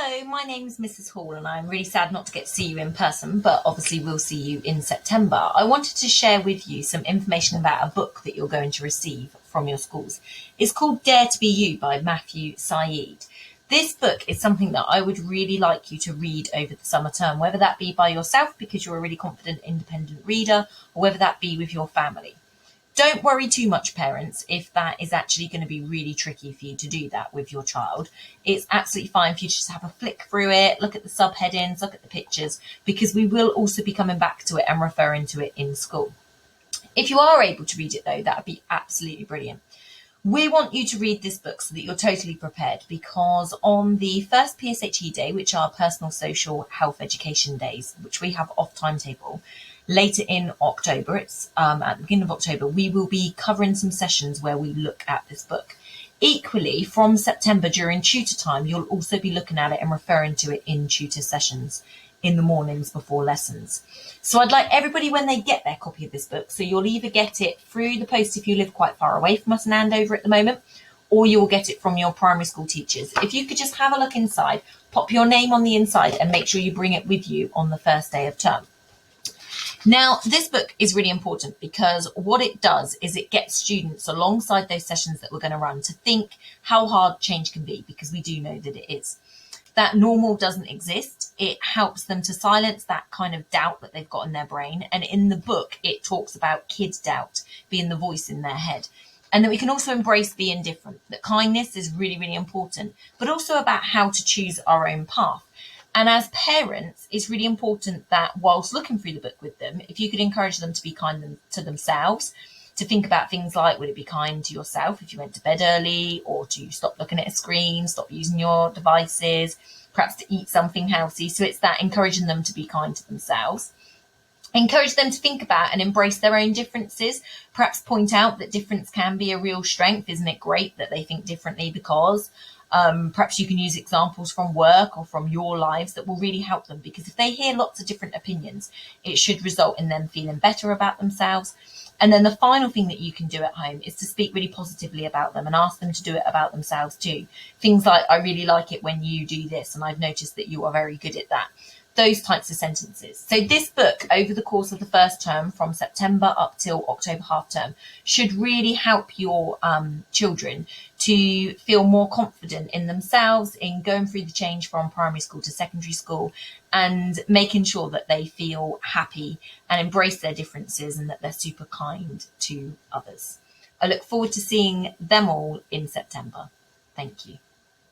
Hello, my name's Mrs. Hall and I'm really sad not to get to see you in person, but obviously we'll see you in September. I wanted to share with you some information about a book that you're going to receive from your schools. It's called Dare to Be You by Matthew Syed. This book is something that I would really like you to read over the summer term, whether that be by yourself because you're a really confident, independent reader, or whether that be with your family. Don't worry too much, parents, if that is actually going to be really tricky for you to do that with your child. It's absolutely fine for you to just have a flick through it, look at the subheadings, look at the pictures, because we will also be coming back to it and referring to it in school. If you are able to read it, though, that would be absolutely brilliant. We want you to read this book so that you're totally prepared, because on the first PSHE day, which are personal, social, health, education days, which we have off timetable, later in October, it's at the beginning of October, we will be covering some sessions where we look at this book. Equally, from September during tutor time, you'll also be looking at it and referring to it in tutor sessions in the mornings before lessons. So I'd like everybody, when they get their copy of this book, so you'll either get it through the post if you live quite far away from us in Andover at the moment, or you'll get it from your primary school teachers. If you could just have a look inside, pop your name on the inside and make sure you bring it with you on the first day of term. Now, this book is really important because what it does is it gets students alongside those sessions that we're going to run to think how hard change can be, because we do know that it is. That normal doesn't exist. It helps them to silence that kind of doubt that they've got in their brain. And in the book, it talks about kid doubt being the voice in their head. And that we can also embrace being different, that kindness is really, really important, but also about how to choose our own path. And as parents, it's really important that whilst looking through the book with them, if you could encourage them to be kind to themselves, to think about things like, would it be kind to yourself if you went to bed early, or to stop looking at a screen, stop using your devices, perhaps to eat something healthy. So it's that encouraging them to be kind to themselves. Encourage them to think about and embrace their own differences, perhaps point out that difference can be a real strength. Isn't it great that they think differently? Because perhaps you can use examples from work or from your lives that will really help them, because if they hear lots of different opinions, it should result in them feeling better about themselves. And then the final thing that you can do at home is to speak really positively about them and ask them to do it about themselves too. Things like, I really like it when you do this, and I've noticed that you are very good at that. Those types of sentences. So this book, over the course of the first term, from September up till October half term, should really help your children to feel more confident in themselves, in going through the change from primary school to secondary school, and making sure that they feel happy and embrace their differences and that they're super kind to others. I look forward to seeing them all in September. Thank you.